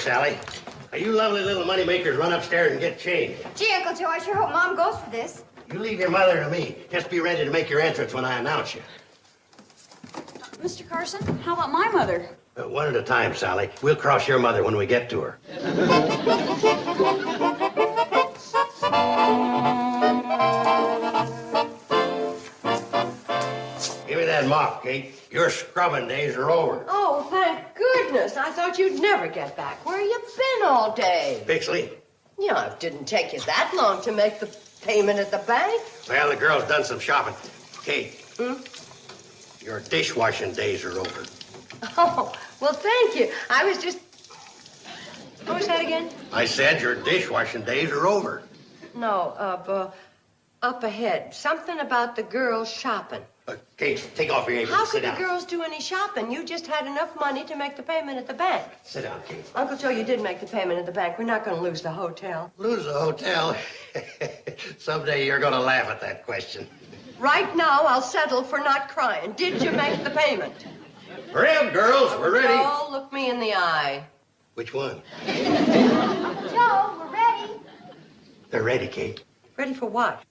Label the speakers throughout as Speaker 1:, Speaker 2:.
Speaker 1: Sally. Now, you lovely little moneymakers run upstairs and get changed.
Speaker 2: Gee, Uncle Joe, I sure hope Mom goes for this.
Speaker 1: You leave your mother to me. Just be ready to make your entrance when I announce you.
Speaker 3: Mr. Carson, how about my mother?
Speaker 1: One at a time, Sally. We'll cross your mother when we get to her. Give me that mop, Kate. Your scrubbing days are over.
Speaker 4: Oh, thank goodness. I thought you'd never get back. Where you been all day?
Speaker 1: Pixley?
Speaker 4: Yeah, it didn't take you that long to make the payment at the bank.
Speaker 1: Well, the girl's done some shopping. Kate. Your dishwashing days are over.
Speaker 4: Oh, well, thank you. I was just... What was that again?
Speaker 1: I said your dishwashing days are over.
Speaker 4: No, up ahead. Something about the girls shopping.
Speaker 1: Kate, take off your apron.
Speaker 4: How
Speaker 1: Sit
Speaker 4: could
Speaker 1: down.
Speaker 4: the girls do any shopping? You just had enough money to make the payment at the bank.
Speaker 1: Sit down, Kate.
Speaker 4: Uncle Joe, you did make the payment at the bank. We're not going to lose the hotel.
Speaker 1: Lose the hotel? Someday you're going to laugh at that question.
Speaker 4: Right now, I'll settle for not crying. Did you make the payment?
Speaker 1: Hurry up, girls. We're ready.
Speaker 4: Oh, look me in the eye.
Speaker 1: Which one?
Speaker 2: Uncle Joe, we're ready.
Speaker 1: They're ready, Kate.
Speaker 4: Ready for what?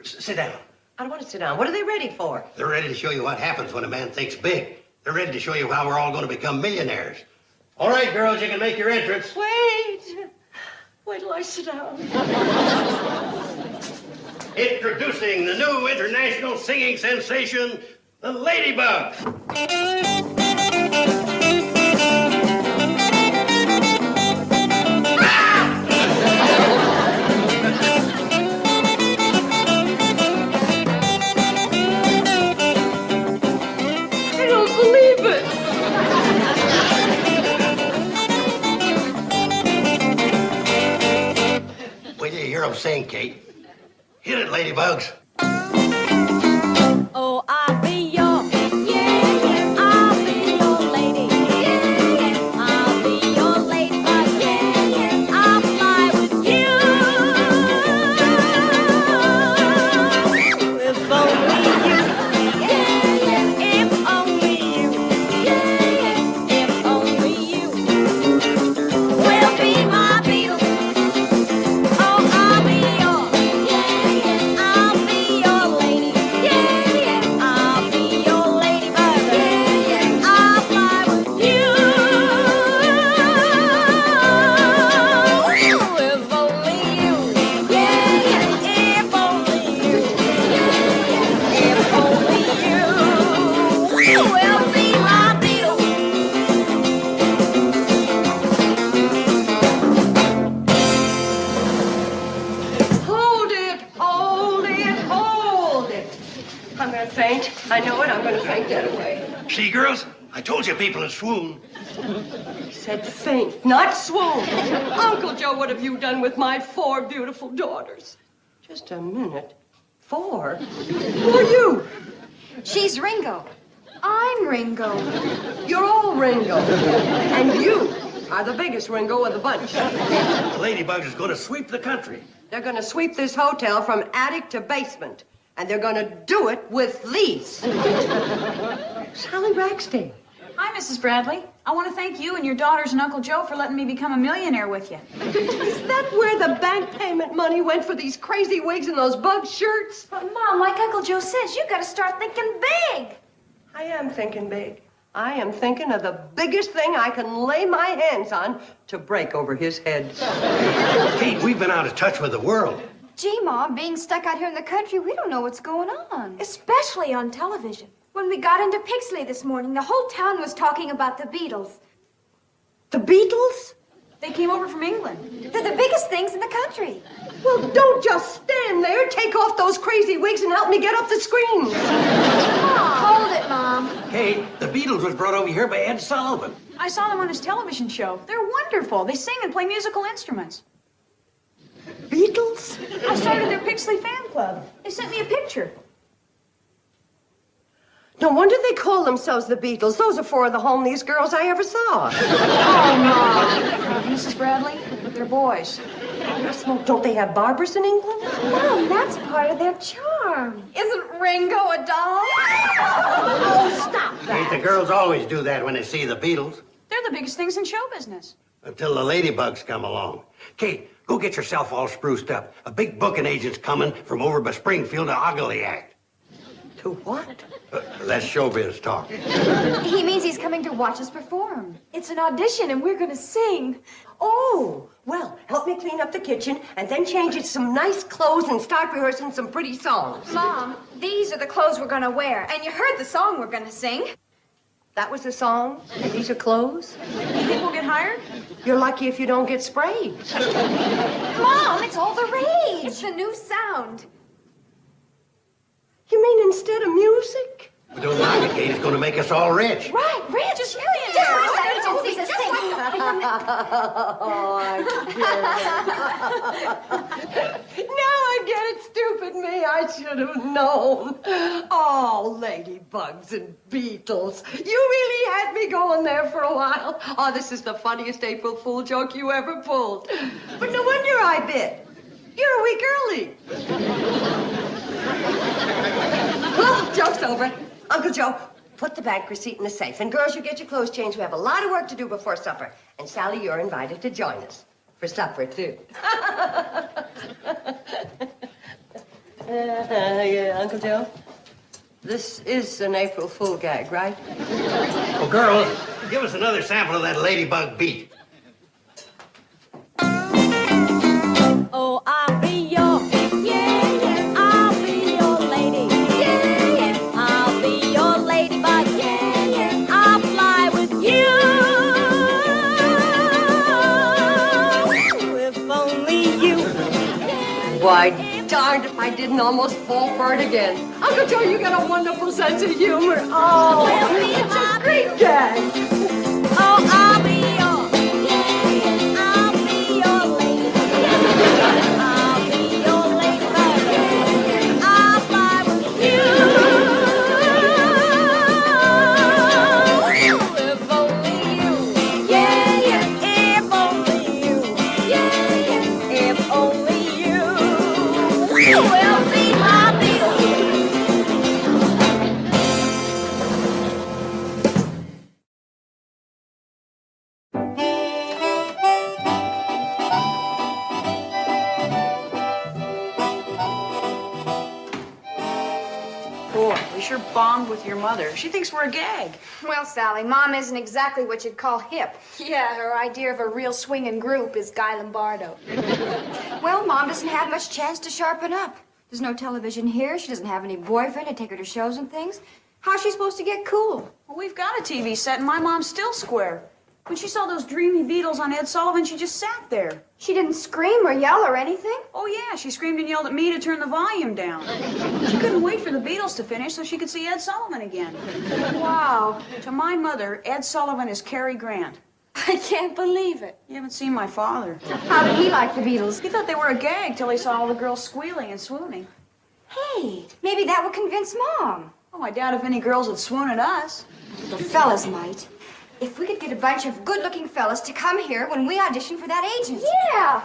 Speaker 1: Sit down.
Speaker 4: I don't want to sit down. What are they ready for?
Speaker 1: They're ready to show you what happens when a man thinks big. They're ready to show you how we're all going to become millionaires. All right, girls, you can make your entrance.
Speaker 4: Wait till I sit down.
Speaker 1: Introducing the new international singing sensation, the Ladybugs. Saying, Kate. Hit it, Ladybugs.
Speaker 3: Oh, I'll be your, yeah, I'll be your lady, yeah, I'll be your ladybug, yeah, I'll fly with you. If only you, yeah, if only you, yeah, if only you will be my beetle.
Speaker 4: I know it. I'm going to faint dead away.
Speaker 1: See, girls? I told you people would swoon.
Speaker 4: He said faint, not swoon. Uncle Joe, what have you done with my 4 beautiful daughters? Just a minute. 4? Who are you?
Speaker 2: She's Ringo. I'm Ringo.
Speaker 4: You're all Ringo. And you are the biggest Ringo of the bunch.
Speaker 1: The Ladybugs is going to sweep the country.
Speaker 4: They're going to sweep this hotel from attic to basement. And they're going to do it with these. Sally Rackstein.
Speaker 3: Hi, Mrs. Bradley. I want to thank you and your daughters and Uncle Joe for letting me become a millionaire with you.
Speaker 4: Is that where the bank payment money went for these crazy wigs and those bug shirts?
Speaker 2: But, Mom, like Uncle Joe says, you got to start thinking big.
Speaker 4: I am thinking big. I am thinking of the biggest thing I can lay my hands on to break over his head.
Speaker 1: Kate, we've been out of touch with the world.
Speaker 2: Gee, Mom, being stuck out here in the country, we don't know what's going on. Especially on television. When we got into Pixley this morning, the whole town was talking about the Beatles.
Speaker 4: The Beatles?
Speaker 3: They came over from England.
Speaker 2: They're the biggest things in the country.
Speaker 4: Well, don't just stand there. Take off those crazy wigs and help me get up the screen.
Speaker 2: Hold it, Mom.
Speaker 1: Kate, the Beatles was brought over here by Ed Sullivan.
Speaker 3: I saw them on his television show. They're wonderful. They sing and play musical instruments.
Speaker 4: Beatles?
Speaker 3: I started their Pixley fan club. They sent me a picture.
Speaker 4: No wonder they call themselves the Beatles. Those are 4 of the homeliest girls I ever saw.
Speaker 3: Oh, Mom. Mrs. Bradley, they're boys.
Speaker 4: Well, don't they have barbers in England?
Speaker 2: Mom, that's part of their charm. Isn't Ringo a doll?
Speaker 4: Oh, stop that.
Speaker 1: Kate, the girls always do that when they see the Beatles.
Speaker 3: They're the biggest things in show business.
Speaker 1: Until the Ladybugs come along. Kate, go get yourself all spruced up. A big booking agent's coming from over by Springfield to ogle the act.
Speaker 4: To what?
Speaker 1: That's showbiz talk.
Speaker 2: He means he's coming to watch us perform. It's an audition and we're gonna sing.
Speaker 4: Oh, well, help me clean up the kitchen and then change it some nice clothes and start rehearsing some pretty songs.
Speaker 2: Mom, these are the clothes we're gonna wear. And you heard the song we're gonna sing.
Speaker 4: That was the song? And these are clothes?
Speaker 5: You think we'll get hired?
Speaker 4: You're lucky if you don't get sprayed.
Speaker 2: Mom, it's all the rage. It's the new sound.
Speaker 4: You mean instead of music?
Speaker 1: We don't mind it, Kate. It's going to make us all rich.
Speaker 2: Right, Rich. Just
Speaker 4: Oh, I get it. Now I get it, stupid me. I should have known. Oh, Ladybugs and Beatles. You really had me going there for a while. Oh, this is the funniest April Fool joke you ever pulled. But no wonder I bit. You're a week early. Well, joke's over. Uncle Joe, put the bank receipt in the safe. And girls, you get your clothes changed. We have a lot of work to do before supper. And Sally, you're invited to join us. For supper, too. Yeah, Uncle Joe, this is an April Fool gag, right?
Speaker 1: Well, girls, give us another sample of that Ladybug beat.
Speaker 3: Oh, I'll be your, yeah, yeah, I'll be your lady, yeah, yeah, I'll be your ladybug, yeah, yeah, I'll fly with you. If only you.
Speaker 4: Why, darned if I didn't almost fall for it again. Uncle Joe, you got a wonderful sense of humor. Oh, it's a great gag.
Speaker 3: Oh, I'll be your, yeah, yeah, I'll be your lady, yeah, I'll be your ladybug, yeah, yeah, I'll fly with you. If only you, yeah, yeah, if only you, yeah, yeah, if only you will be my bill.
Speaker 5: Boy, we sure bombed with your mother. She thinks we're a gag.
Speaker 2: Well, Sally, Mom isn't exactly what you'd call hip. Yeah, her idea of a real swinging group is Guy Lombardo. Well, Mom doesn't have much chance to sharpen up. There's no television here. She doesn't have any boyfriend to take her to shows and things. How's she supposed to get cool?
Speaker 5: Well, we've got a TV set, and my mom's still square. When she saw those dreamy Beatles on Ed Sullivan, she just sat there.
Speaker 2: She didn't scream or yell or anything.
Speaker 5: Oh, yeah, she screamed and yelled at me to turn the volume down. She couldn't wait for the Beatles to finish so she could see Ed Sullivan again.
Speaker 2: Wow.
Speaker 5: To my mother, Ed Sullivan is Cary Grant.
Speaker 2: I can't believe it.
Speaker 5: You haven't seen my father.
Speaker 2: How did he like the Beatles?
Speaker 5: He thought they were a gag till he saw all the girls squealing and swooning.
Speaker 2: Hey, maybe that would convince Mom.
Speaker 5: Oh, I doubt if any girls would swoon at us.
Speaker 2: The fellas might. If we could get a bunch of good-looking fellas to come here when we audition for that agent. Yeah,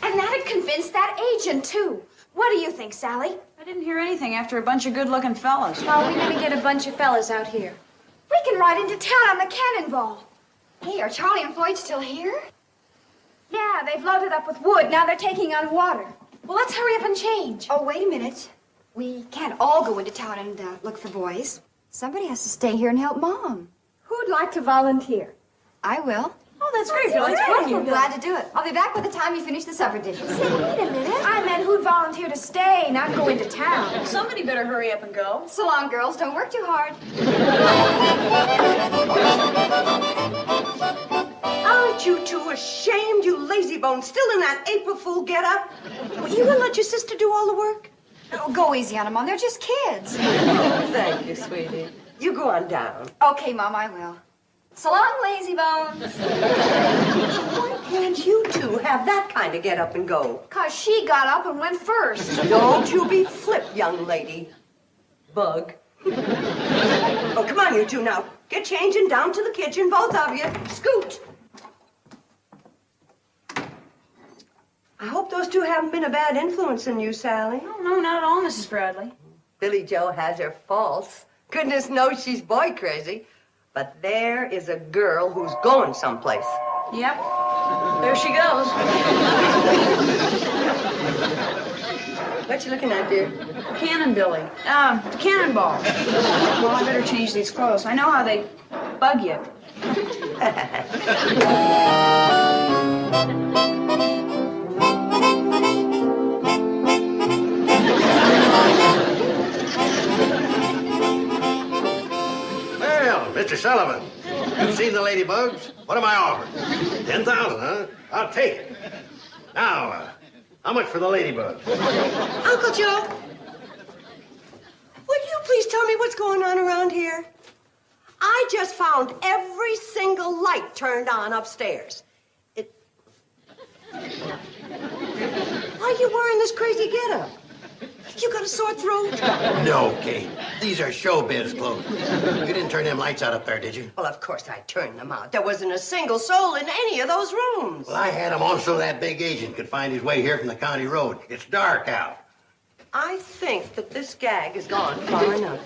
Speaker 2: and that'd convince that agent, too. What do you think, Sally?
Speaker 5: I didn't hear anything after a bunch of good-looking fellas.
Speaker 2: How are we gonna get a bunch of fellas out here? We can ride into town on the cannonball. Hey, are Charlie and Floyd still here? Yeah, they've loaded up with wood. Now they're taking on water. Well, let's hurry up and change. Oh, wait a minute. We can't all go into town and look for boys. Somebody has to stay here and help Mom. Who'd like to volunteer? I will.
Speaker 5: Oh, that's great, Billy.
Speaker 2: It's
Speaker 5: It's
Speaker 2: wonderful.
Speaker 5: wonderful.
Speaker 2: Glad to do it. I'll be back by the time you finish the supper dishes. Say, wait a minute. I meant who'd volunteer to stay, not go into town.
Speaker 5: Somebody better hurry up and go.
Speaker 2: So long, girls. Don't work too hard.
Speaker 4: Aren't you two ashamed, you lazy bones, still in that April Fool getup? Well, you gonna let your sister do all the work?
Speaker 2: Oh, go easy on them, Mom. They're just kids.
Speaker 4: Oh, thank you, sweetie. You go on down.
Speaker 2: Okay, Mom, I will. So long, lazy bones.
Speaker 4: Why can't you two have that kind of get up and go?
Speaker 2: 'Cause she got up and went first.
Speaker 4: Don't you be flip, young lady. Bug. Oh, come on, you two now. Get changed and down to the kitchen, both of you. Scoot. I hope those two haven't been a bad influence on you, Sally.
Speaker 5: No, no, not at all, Mrs. Bradley.
Speaker 4: Billy Joe has her faults. Goodness knows she's boy crazy. But there is a girl who's going someplace.
Speaker 5: Yep. There she goes.
Speaker 4: What you looking at, dear?
Speaker 5: Cannon Billy. The cannonball. Well, I better change these clothes. I know how they bug you.
Speaker 1: Well, Mr. Sullivan, you've seen the Ladybugs? What am I offering? 10,000, huh? I'll take it. Now, how much for the Ladybugs?
Speaker 4: Uncle Joe, would you please tell me what's going on around here? I just found every single light turned on upstairs. Why are you wearing this crazy getup? You got a sore throat?
Speaker 1: No, Kate. These are showbiz clothes. You didn't turn them lights out up there, did you?
Speaker 4: Well, of course I turned them out. There wasn't a single soul in any of those rooms.
Speaker 1: Well, I had them on so that big agent could find his way here from the county road. It's dark out.
Speaker 4: I think that this gag has gone far enough.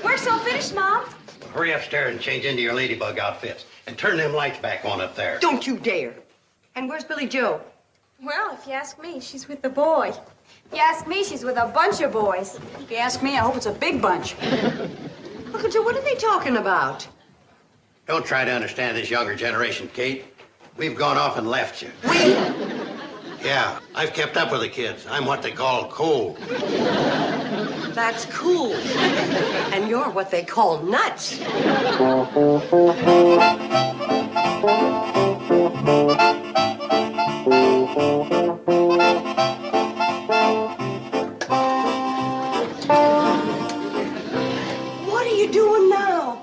Speaker 2: Work's all finished, Mom.
Speaker 1: Hurry upstairs and change into your Ladybug outfits. And turn them lights back on up there.
Speaker 4: Don't you dare. And where's Billy Joe?
Speaker 2: Well, if you ask me, she's with the boy. If you ask me, she's with a bunch of boys.
Speaker 5: If you ask me, I hope it's a big bunch.
Speaker 4: Uncle Joe, what are they talking about?
Speaker 1: Don't try to understand this younger generation, Kate. We've gone off and left you.
Speaker 4: We?
Speaker 1: Yeah, I've kept up with the kids. I'm what they call cold.
Speaker 4: That's cool. And you're what they call nuts. What are you doing now?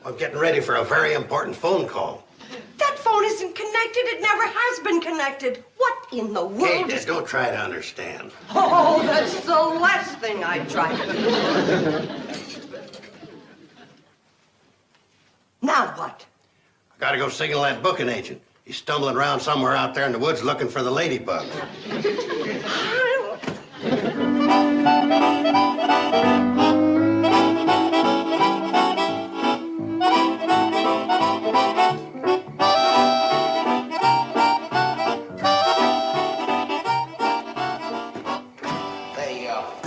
Speaker 1: I'm getting ready for a very important phone call.
Speaker 4: That phone isn't connected. It never has been connected. What in the world
Speaker 1: Kate, don't try to understand.
Speaker 4: Oh, that's the last thing I'd try to do. Now what?
Speaker 1: I gotta go signal that booking agent. He's stumbling around somewhere out there in the woods looking for the Ladybugs.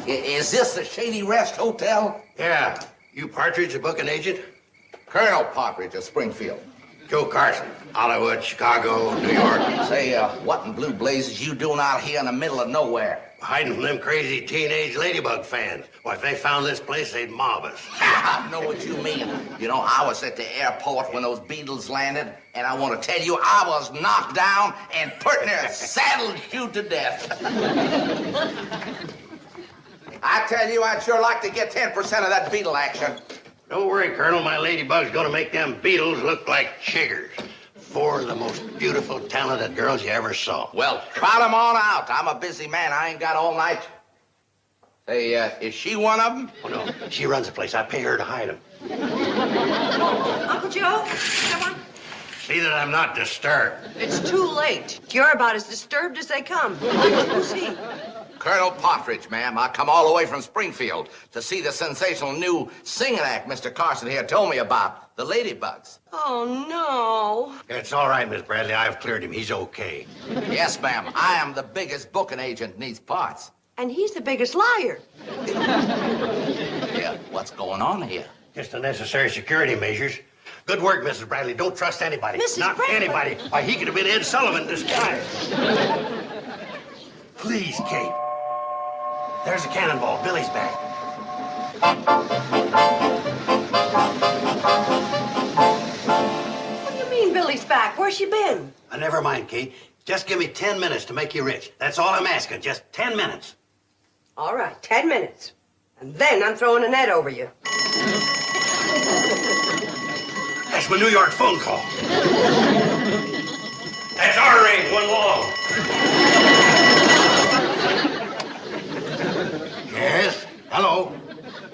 Speaker 6: Is this the Shady Rest Hotel?
Speaker 1: Yeah. You Partridge, the booking agent?
Speaker 6: Colonel Partridge of Springfield.
Speaker 1: Joe Carson, Hollywood, Chicago, New York.
Speaker 6: Say, what in blue blazes you doing out here in the middle of nowhere?
Speaker 1: Hiding from them crazy teenage Ladybug fans. Why, if they found this place, they'd mob us.
Speaker 6: I know what you mean. You know, I was at the airport when those Beatles landed, and I want to tell you, I was knocked down and put near saddle shoot to death. I tell you, I'd sure like to get 10% of that Beatle action.
Speaker 1: Don't worry, Colonel. My Ladybug's gonna make them Beatles look like chiggers. 4 of the most beautiful, talented girls you ever saw.
Speaker 6: Well, trot them on out. I'm a busy man. I ain't got all night. Say, is she one of them?
Speaker 1: Oh, no. She runs the place. I pay her to hide them.
Speaker 4: Uncle Joe, come on.
Speaker 1: See that I'm not disturbed.
Speaker 4: It's too late. You're about as disturbed as they come. Who's he?
Speaker 6: Colonel Partridge, ma'am. I come all the way from Springfield to see the sensational new singing act Mr. Carson here told me about, the Ladybugs.
Speaker 4: Oh, no.
Speaker 1: It's all right, Miss Bradley. I've cleared him. He's okay.
Speaker 6: Yes, ma'am. I am the biggest booking agent in these parts.
Speaker 4: And he's the biggest liar.
Speaker 6: Yeah, what's going on here?
Speaker 1: Just the necessary security measures. Good work, Mrs. Bradley. Don't trust anybody.
Speaker 4: Mrs.
Speaker 1: Not
Speaker 4: Bradley?
Speaker 1: anybody. Why, he could have been Ed Sullivan in disguise. Please, Kate. There's a cannonball. Billy's back.
Speaker 4: What do you mean Billy's back? Where's she been?
Speaker 1: Never mind, Kate. Just give me 10 minutes to make you rich. That's all I'm asking. Just 10 minutes.
Speaker 4: All right, 10 minutes. And then I'm throwing a net over you.
Speaker 1: That's my New York phone call. That's our range, one long. Yes? Hello?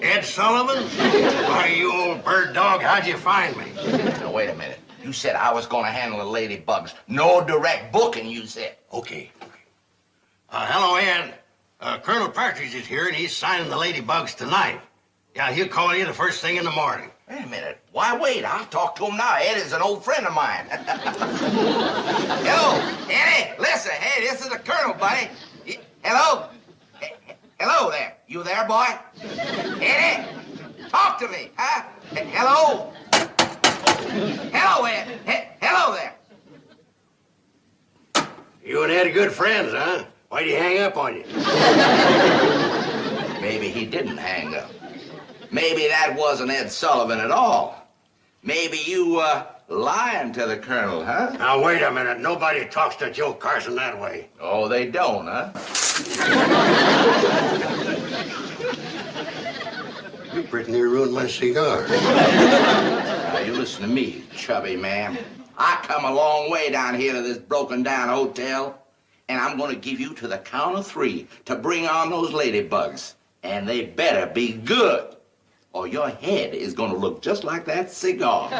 Speaker 1: Ed Sullivan? Why, you old bird dog, how'd you find me?
Speaker 6: Now, wait a minute. You said I was going to handle the Ladybugs. No direct booking, you said.
Speaker 1: Okay. Hello, Ed. Colonel Partridge is here, and he's signing the Ladybugs tonight. Yeah, he'll call you the first thing in the morning.
Speaker 6: Wait a minute. Why wait? I'll talk to him now. Ed is an old friend of mine. Hello, Eddie. Listen, hey, this is the Colonel, buddy. Hello? Hello there. You there, boy? Eddie? Talk to me, huh? Hello? Hello, Ed. Hello there.
Speaker 1: You and Ed are good friends, huh? Why'd he hang up on you?
Speaker 6: Maybe he didn't hang up. Maybe that wasn't Ed Sullivan at all. Maybe you, lying to the Colonel, huh?
Speaker 1: Now, wait a minute. Nobody talks to Joe Carson that way.
Speaker 6: Oh, they don't, huh?
Speaker 1: You pretty near ruined my cigar.
Speaker 6: Now, you listen to me, chubby man. I come a long way down here to this broken-down hotel, and I'm going to give you to the count of 3 to bring on those ladybugs. And they better be good, or your head is going to look just like that cigar. 1.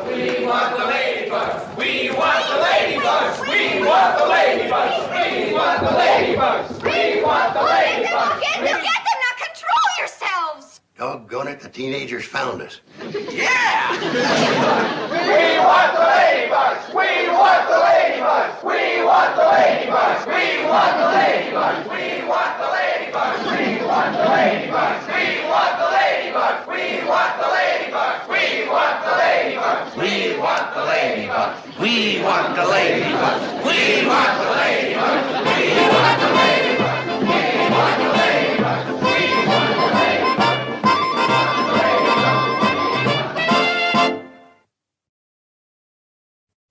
Speaker 7: We want the ladybugs. We want the ladybugs. We want the ladybugs. We want the ladybugs. We want the ladybugs.
Speaker 2: Get them! Now control yourselves!
Speaker 1: Doggone it, the teenagers found us.
Speaker 6: Yeah!
Speaker 7: We want the ladybugs. We want the ladybugs. We want the ladybugs. We want the ladybugs. We want the ladybugs. We want the ladybugs. We want the ladybugs. We want the ladybugs. We want the ladybugs.
Speaker 6: We want the ladybugs. We want the ladybugs. We want the ladybugs.
Speaker 7: We want the ladybugs. We want the ladybugs. We want the ladybugs.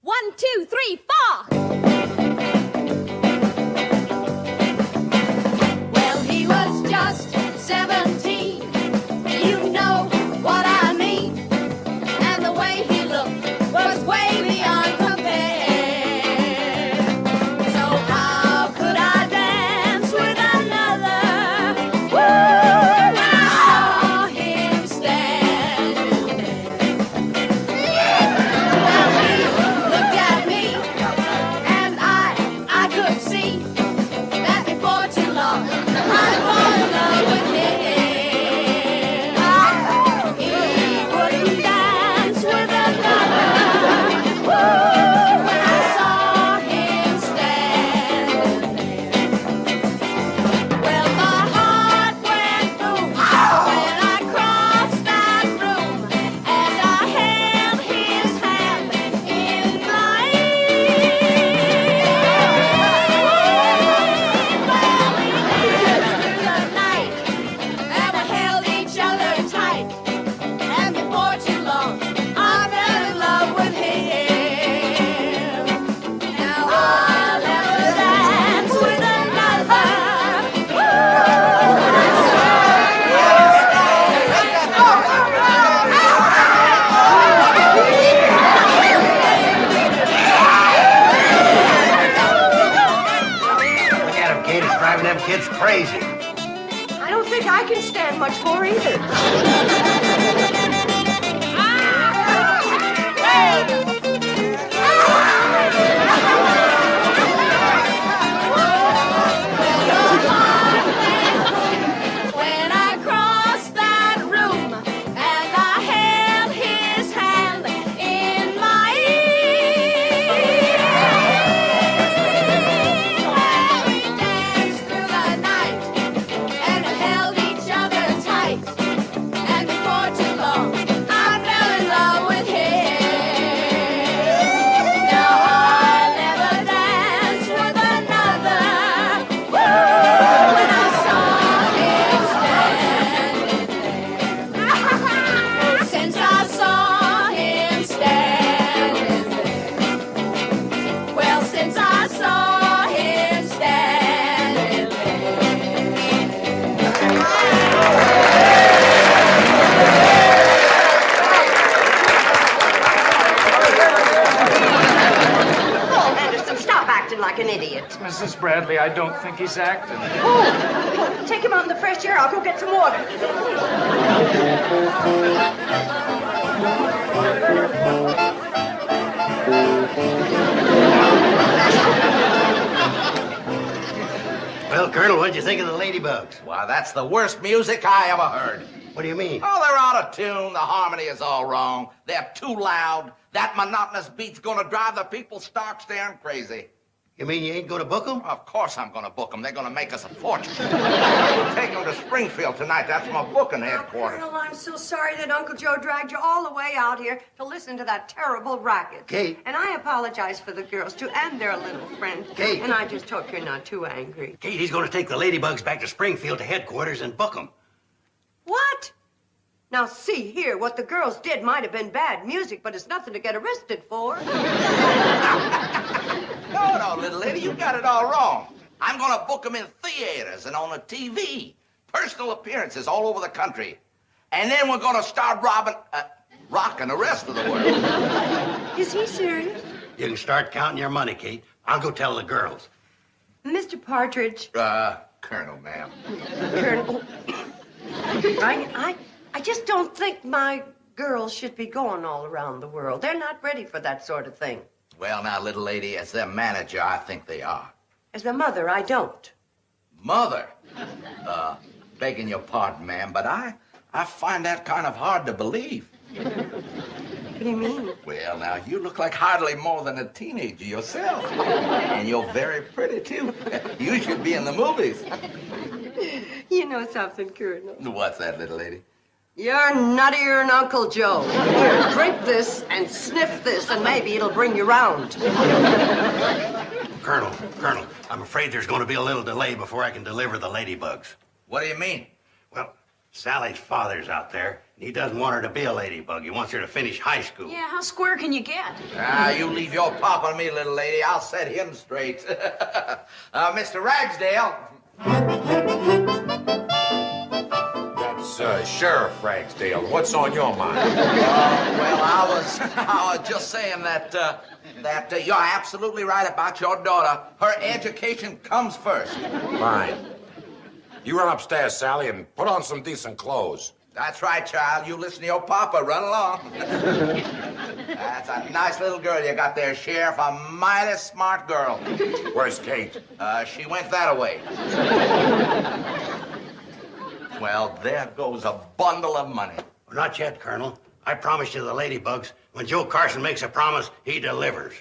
Speaker 3: 1, 2, 3, 4. Well, he was just 17. You know what I mean. And the way he looked was way beyond compare. So how could I dance with another? Woo! When I saw him standing there. Well, he looked at me, and I could see that before too long I'd fall in love with him. He wouldn't dance with another. Woo, when I saw him standing there. Well, my heart went boom when I crossed that room, and I held his hand in
Speaker 1: Look at him, Kate. It's driving them kids crazy.
Speaker 4: I don't think I can stand much more either.
Speaker 3: When I crossed that room and I held his hand in my ear, we danced through the night and held each other tight. And before too long, I fell in love with him. Now I'll never dance with another. Woo! When I saw him standing there. Since I saw him standing there. Well, since I saw him standing
Speaker 4: Oh, Anderson, stop acting like an idiot.
Speaker 8: Mrs. Bradley, I don't think he's acting.
Speaker 4: Oh, take him out in the fresh air. I'll go get some water.
Speaker 1: Well, Colonel, Colonel, what'd you think of the Ladybugs?
Speaker 6: Well, that's the worst music I ever heard.
Speaker 1: What do you mean?
Speaker 6: Oh, they're out of tune. The harmony is all wrong. They're too loud. That monotonous beat's gonna drive the people stark staring crazy.
Speaker 1: You mean you ain't gonna book them?
Speaker 6: Of course I'm gonna book them. They're gonna make us a fortune. We'll take them to Springfield tonight. That's my booking headquarters.
Speaker 4: Colonel, I'm so sorry that Uncle Joe dragged you all the way out here to listen to that terrible racket.
Speaker 1: Kate.
Speaker 4: And I apologize for the girls, too, and their little friend.
Speaker 1: Kate.
Speaker 4: And I just hope you're not too angry.
Speaker 1: Kate, he's gonna take the Ladybugs back to Springfield to headquarters and book them.
Speaker 4: What? Now, see here, what the girls did might have been bad music, but it's nothing to get arrested for.
Speaker 6: No, little lady, you got it all wrong. I'm gonna book them in theaters and on the TV. Personal appearances all over the country. And then we're gonna start rocking the rest of the world.
Speaker 4: Is he serious?
Speaker 1: You can start counting your money, Kate. I'll go tell the girls.
Speaker 4: Mr. Partridge.
Speaker 6: Colonel, ma'am.
Speaker 4: Colonel. I just don't think my girls should be going all around the world. They're not ready for that sort of thing.
Speaker 6: Well, now, little lady, as their manager, I think they are.
Speaker 4: As their mother, I don't.
Speaker 6: Mother? Begging your pardon, ma'am, but I find that kind of hard to believe.
Speaker 4: What do you mean?
Speaker 6: Well, now, you look like hardly more than a teenager yourself. And you're very pretty, too. You should be in the movies.
Speaker 4: You know something, Colonel?
Speaker 6: What's that, little lady?
Speaker 4: You're nuttier than Uncle Joe. Here, drink this and sniff this, and maybe it'll bring you round.
Speaker 1: Colonel, I'm afraid there's gonna be a little delay before I can deliver the Ladybugs.
Speaker 6: What do you mean?
Speaker 1: Well, Sally's father's out there, and he doesn't want her to be a ladybug. He wants her to finish high school.
Speaker 5: Yeah, how square can you get?
Speaker 6: You leave your pop on me, little lady. I'll set him straight. Mr. Ragsdale.
Speaker 9: That's Sheriff Ragsdale. What's on your mind?
Speaker 6: Well, I was just saying that you're absolutely right about your daughter. Her education comes first.
Speaker 9: Fine. You run upstairs, Sally, and put on some decent clothes.
Speaker 6: That's right, child. You listen to your papa. Run along. That's a nice little girl you got there, Sheriff. A mighty smart girl.
Speaker 9: Where's Kate?
Speaker 6: She went that way. Well, there goes a bundle of money.
Speaker 1: Well, not yet, Colonel. I promised you the Ladybugs. When Joe Carson makes a promise, he delivers.